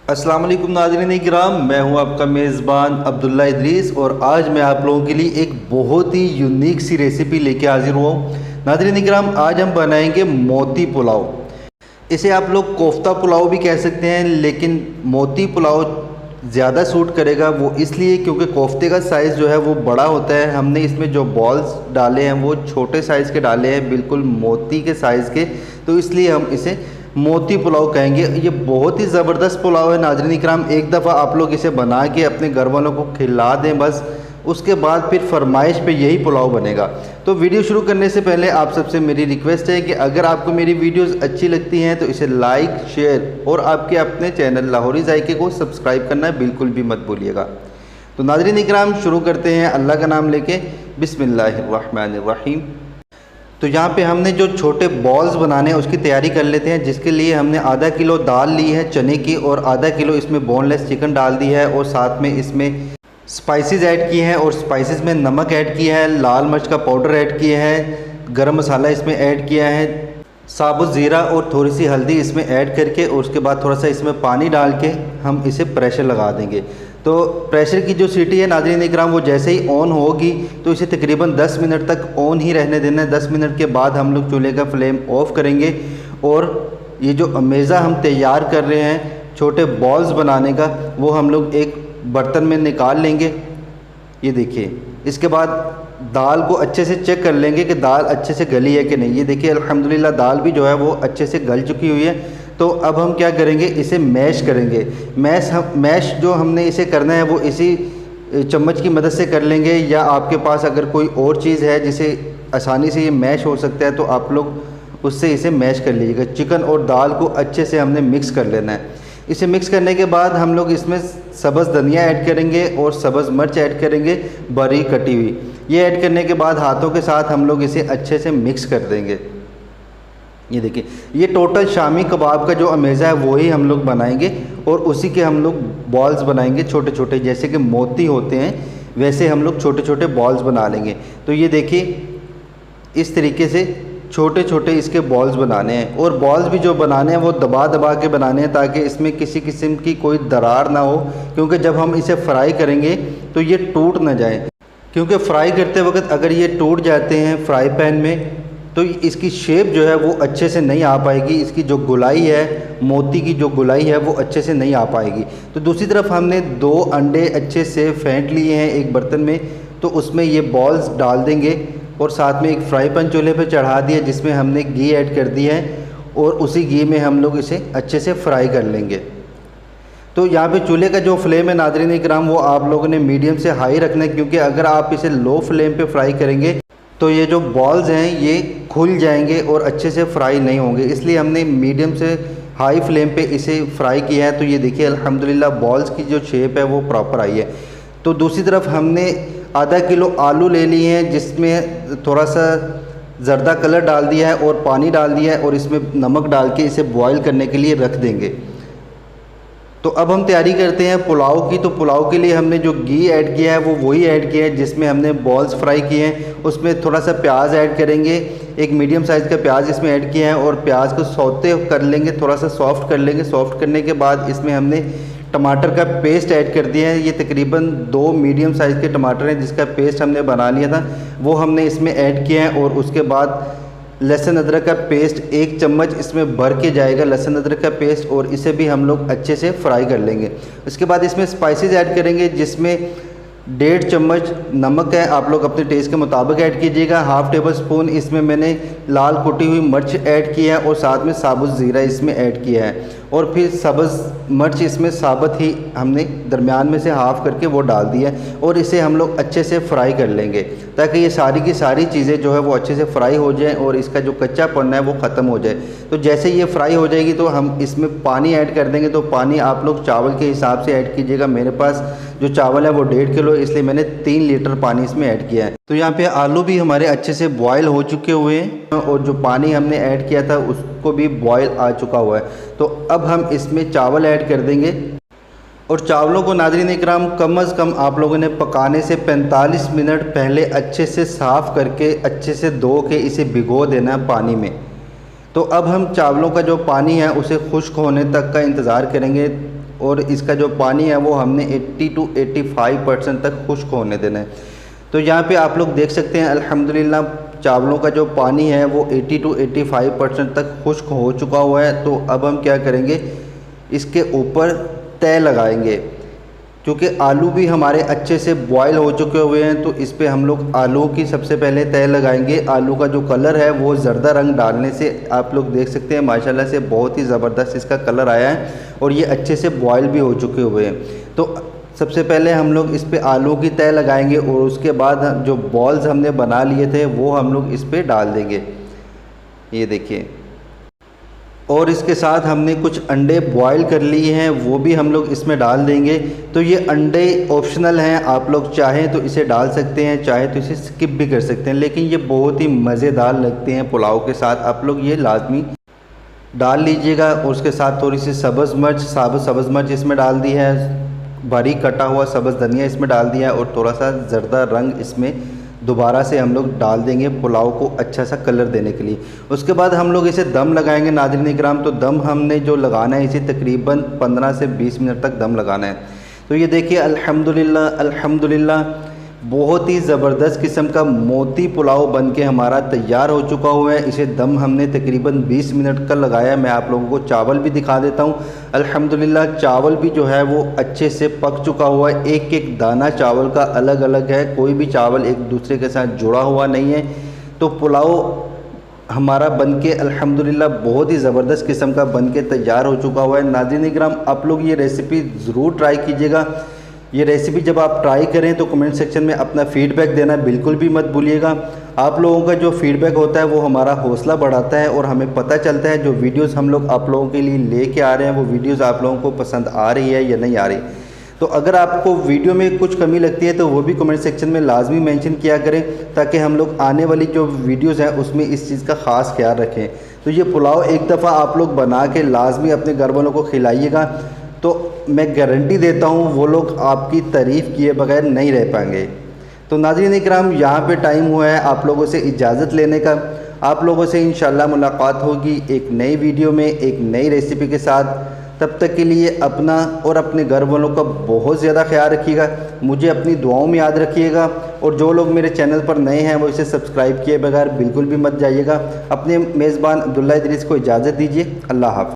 अस्सलाम वालेकुम नाज़रीन इकराम, मैं हूं आपका मेज़बान अब्दुल्ला इदरीस और आज मैं आप लोगों के लिए एक बहुत ही यूनिक सी रेसिपी लेके हाज़िर हुआ हूं। नाज़रीन इकराम, आज हम बनाएंगे मोती पुलाव। इसे आप लोग कोफ्ता पुलाव भी कह सकते हैं, लेकिन मोती पुलाव ज़्यादा सूट करेगा। वो इसलिए क्योंकि कोफ्ते का साइज़ जो है वो बड़ा होता है। हमने इसमें जो बॉल्स डाले हैं वो छोटे साइज़ के डाले हैं, बिल्कुल मोती के साइज़ के, तो इसलिए हम इसे मोती पुलाव कहेंगे। ये बहुत ही ज़बरदस्त पुलाव है नाज़रीन इकराम। एक दफ़ा आप लोग इसे बना के अपने घर वालों को खिला दें बस, उसके बाद फिर फरमाइश पे यही पुलाव बनेगा। तो वीडियो शुरू करने से पहले आप सबसे मेरी रिक्वेस्ट है कि अगर आपको मेरी वीडियोस अच्छी लगती हैं तो इसे लाइक, शेयर और आपके अपने चैनल लाहौरी जायके को सब्सक्राइब करना बिल्कुल भी मत भूलिएगा। तो नाज़रीन इकराम, शुरू करते हैं अल्लाह का नाम लेके। बिस्मिल्लाहिर्रहमानिर्रहीम। तो यहाँ पे हमने जो छोटे बॉल्स बनाने हैं उसकी तैयारी कर लेते हैं, जिसके लिए हमने आधा किलो दाल ली है चने की और आधा किलो इसमें बोनलेस चिकन डाल दी है और साथ में इसमें स्पाइसेस ऐड किए हैं और स्पाइसेस में नमक ऐड किया है, लाल मिर्च का पाउडर ऐड किया है, गरम मसाला इसमें ऐड किया है, साबुत ज़ीरा और थोड़ी सी हल्दी इसमें ऐड करके और उसके बाद थोड़ा सा इसमें पानी डाल के हम इसे प्रेशर लगा देंगे। तो प्रेशर की जो सीटी है नाज़रीन इकराम, वो जैसे ही ऑन होगी तो इसे तकरीबन 10 मिनट तक ऑन ही रहने देना है। 10 मिनट के बाद हम लोग चूल्हे का फ्लेम ऑफ करेंगे और ये जो अमेज़ा हम तैयार कर रहे हैं छोटे बॉल्स बनाने का, वो हम लोग एक बर्तन में निकाल लेंगे। ये देखिए, इसके बाद दाल को अच्छे से चेक कर लेंगे कि दाल अच्छे से गली है कि नहीं। ये देखिए अल्हम्दुलिल्लाह दाल भी जो है वो अच्छे से गल चुकी हुई है। तो अब हम क्या करेंगे, इसे मैश करेंगे। मैश जो हमने इसे करना है वो इसी चम्मच की मदद से कर लेंगे, या आपके पास अगर कोई और चीज़ है जिसे आसानी से ये मैश हो सकता है तो आप लोग उससे इसे मैश कर लीजिएगा। चिकन और दाल को अच्छे से हमने मिक्स कर लेना है। इसे मिक्स करने के बाद हम लोग इसमें सब्ज़ धनिया ऐड करेंगे और सब्ज़ मिर्च ऐड करेंगे बारीक कटी हुई। ये ऐड करने के बाद हाथों के साथ हम लोग इसे अच्छे से मिक्स कर देंगे। ये देखिए, ये टोटल शामी कबाब का जो अमेज़ा है वही हम लोग बनाएंगे और उसी के हम लोग बॉल्स बनाएंगे छोटे छोटे, जैसे कि मोती होते हैं वैसे हम लोग छोटे छोटे बॉल्स बना लेंगे। तो ये देखिए, इस तरीके से छोटे छोटे इसके बॉल्स बनाने हैं और बॉल्स भी जो बनाने हैं वो दबा दबा के बनाने हैं ताकि इसमें किसी किस्म की कोई दरार ना हो, क्योंकि जब हम इसे फ्राई करेंगे तो ये टूट ना जाए। क्योंकि फ्राई करते वक्त अगर ये टूट जाते हैं फ्राई पैन में तो इसकी शेप जो है वो अच्छे से नहीं आ पाएगी। इसकी जो गुलाई है, मोती की जो गुलाई है वो अच्छे से नहीं आ पाएगी। तो दूसरी तरफ हमने 2 अंडे अच्छे से फेंट लिए हैं एक बर्तन में, तो उसमें ये बॉल्स डाल देंगे और साथ में एक फ्राई पैन चूल्हे पे चढ़ा दिया जिसमें हमने घी ऐड कर दिया है और उसी घी में हम लोग इसे अच्छे से फ्राई कर लेंगे। तो यहाँ पे चूल्हे का जो फ्लेम है नाज़रीन इकराम, वो आप लोगों ने मीडियम से हाई रखना है, क्योंकि अगर आप इसे लो फ्लेम पे फ्राई करेंगे तो ये जो बॉल्स हैं ये खुल जाएंगे और अच्छे से फ्राई नहीं होंगे। इसलिए हमने मीडियम से हाई फ्लेम पे इसे फ्राई किया है। तो ये देखिए अल्हम्दुलिल्लाह बॉल्स की जो शेप है वो प्रॉपर आई है। तो दूसरी तरफ हमने आधा किलो आलू ले लिए हैं जिसमें थोड़ा सा ज़र्दा कलर डाल दिया है और पानी डाल दिया है और इसमें नमक डाल के इसे बॉयल करने के लिए रख देंगे। तो अब हम तैयारी करते हैं पुलाव की। तो पुलाव के लिए हमने जो घी ऐड किया है वो वही ऐड किया है जिसमें हमने बॉल्स फ्राई किए हैं। उसमें थोड़ा सा प्याज ऐड करेंगे, एक मीडियम साइज़ का प्याज इसमें ऐड किया है और प्याज को सौते कर लेंगे, थोड़ा सा सॉफ्ट कर लेंगे। सॉफ्ट करने के बाद इसमें हमने टमाटर का पेस्ट ऐड कर दिया है। ये तकरीबन 2 मीडियम साइज़ के टमाटर हैं जिसका पेस्ट हमने बना लिया था, वो हमने इसमें ऐड किया है। और उसके बाद लहसुन अदरक का पेस्ट 1 चम्मच इसमें भर के जाएगा, लहसुन अदरक का पेस्ट, और इसे भी हम लोग अच्छे से फ्राई कर लेंगे। उसके बाद इसमें स्पाइसेस ऐड करेंगे जिसमें 1.5 चम्मच नमक है, आप लोग अपने टेस्ट के मुताबिक ऐड कीजिएगा। हाफ़ टेबल स्पून इसमें मैंने लाल कुटी हुई मिर्च ऐड की है और साथ में साबुत ज़ीरा इसमें ऐड किया है और फिर सब्ज़ मिर्च इसमें साबुत ही हमने दरमियान में से हाफ़ करके वो डाल दिया है और इसे हम लोग अच्छे से फ्राई कर लेंगे ताकि ये सारी की सारी चीज़ें जो है वो अच्छे से फ्राई हो जाएं और इसका जो कच्चापन है वो ख़त्म हो जाए। तो जैसे ये फ्राई हो जाएगी तो हम इसमें पानी ऐड कर देंगे। तो पानी आप लोग चावल के हिसाब से ऐड कीजिएगा। मेरे पास जो चावल है वो 1.5 किलो, इसलिए मैंने 3 लीटर पानी इसमें ऐड किया है। तो यहाँ पे आलू भी हमारे अच्छे से बॉयल हो चुके हुए हैं और जो पानी हमने ऐड किया था उसको भी बॉयल आ चुका हुआ है। तो अब हम इसमें चावल ऐड कर देंगे और चावलों को नाज़रीन इकराम कम अज़ कम आप लोगों ने पकाने से 45 मिनट पहले अच्छे से साफ़ करके अच्छे से धो के इसे भिगो देना है पानी में। तो अब हम चावलों का जो पानी है उसे खुश्क होने तक का इंतज़ार करेंगे और इसका जो पानी है वो हमने 80 to 85% तक खुश्क होने देना है। तो यहाँ पे आप लोग देख सकते हैं अल्हम्दुलिल्लाह चावलों का जो पानी है वो 80 to 85% तक खुश्क हो चुका हुआ है। तो अब हम क्या करेंगे, इसके ऊपर तय लगाएंगे, क्योंकि आलू भी हमारे अच्छे से बॉयल हो चुके हुए हैं। तो इस पे हम लोग आलू की सबसे पहले तय लगाएंगे। आलू का जो कलर है वो ज़र्दा रंग डालने से आप लोग देख सकते हैं माशाल्लाह से बहुत ही ज़बरदस्त इसका कलर आया है और ये अच्छे से बॉयल भी हो चुके हुए हैं। तो सबसे पहले हम लोग इस पे आलू की तय लगाएंगे और उसके बाद जो बॉल्स हमने बना लिए थे वो हम लोग इस पे डाल देंगे, ये देखिए। और इसके साथ हमने कुछ अंडे बॉईल कर लिए हैं वो भी हम लोग इसमें डाल देंगे। तो ये अंडे ऑप्शनल हैं, आप लोग चाहें तो इसे डाल सकते हैं, चाहे तो इसे स्किप भी कर सकते हैं, लेकिन ये बहुत ही मज़ेदार लगते हैं पुलाव के साथ। आप लोग ये लाजमी डाल लीजिएगा। और उसके साथ थोड़ी सी सब्ज़ मिर्च, सब्ज़ मिर्च इसमें डाल दी है, बारीक कटा हुआ सब्ज़ धनिया इसमें डाल दिया है और थोड़ा सा ज़र्दा रंग इसमें दोबारा से हम लोग डाल देंगे पुलाव को अच्छा सा कलर देने के लिए। उसके बाद हम लोग इसे दम लगाएंगे नाज़रीन इकराम। तो दम हमने जो लगाना है इसे तकरीबन 15 से 20 मिनट तक दम लगाना है। तो ये देखिए अल्हम्दुलिल्लाह अल्हम्दुलिल्लाह बहुत ही ज़बरदस्त किस्म का मोती पुलाव बन के हमारा तैयार हो चुका हुआ है। इसे दम हमने तकरीबन 20 मिनट का लगाया है। मैं आप लोगों को चावल भी दिखा देता हूँ। अल्हम्दुलिल्लाह चावल भी जो है वो अच्छे से पक चुका हुआ है। एक एक दाना चावल का अलग अलग है, कोई भी चावल एक दूसरे के साथ जुड़ा हुआ नहीं है। तो पुलाव हमारा बनके अल्हम्दुलिल्लाह बहुत ही ज़बरदस्त किस्म का बनके तैयार हो चुका हुआ है। नाज़रीन इकराम आप लोग ये रेसिपी ज़रूर ट्राई कीजिएगा। ये रेसिपी जब आप ट्राई करें तो कमेंट सेक्शन में अपना फ़ीडबैक देना बिल्कुल भी मत भूलिएगा। आप लोगों का जो फ़ीडबैक होता है वो हमारा हौसला बढ़ाता है और हमें पता चलता है जो वीडियोस हम लोग आप लोगों के लिए लेके आ रहे हैं वो वीडियोस आप लोगों को पसंद आ रही है या नहीं आ रही। तो अगर आपको वीडियो में कुछ कमी लगती है तो वो भी कमेंट सेक्शन में लाजमी मेंशन किया करें, ताकि हम लोग आने वाली जो वीडियोज़ हैं उसमें इस चीज़ का ख़ास ख्याल रखें। तो ये पुलाव एक दफ़ा आप लोग बना के लाजमी अपने घर वालों को खिलाइएगा, तो मैं गारंटी देता हूँ वो लोग आपकी तारीफ़ किए बगैर नहीं रह पाएंगे। तो नाज़रीन इकराम यहाँ पे टाइम हुआ है आप लोगों से इजाज़त लेने का। आप लोगों से इंशाल्लाह मुलाकात होगी एक नई वीडियो में एक नई रेसिपी के साथ। तब तक के लिए अपना और अपने घर वालों का बहुत ज़्यादा ख्याल रखिएगा। मुझे अपनी दुआओं में याद रखिएगा और जो लोग मेरे चैनल पर नए हैं वो इसे सब्सक्राइब किए बगैर बिल्कुल भी मत जाइएगा। अपने मेज़बान अब्दुल्ला इदरीस को इजाज़त दीजिए। अल्लाह हाफ़िज़।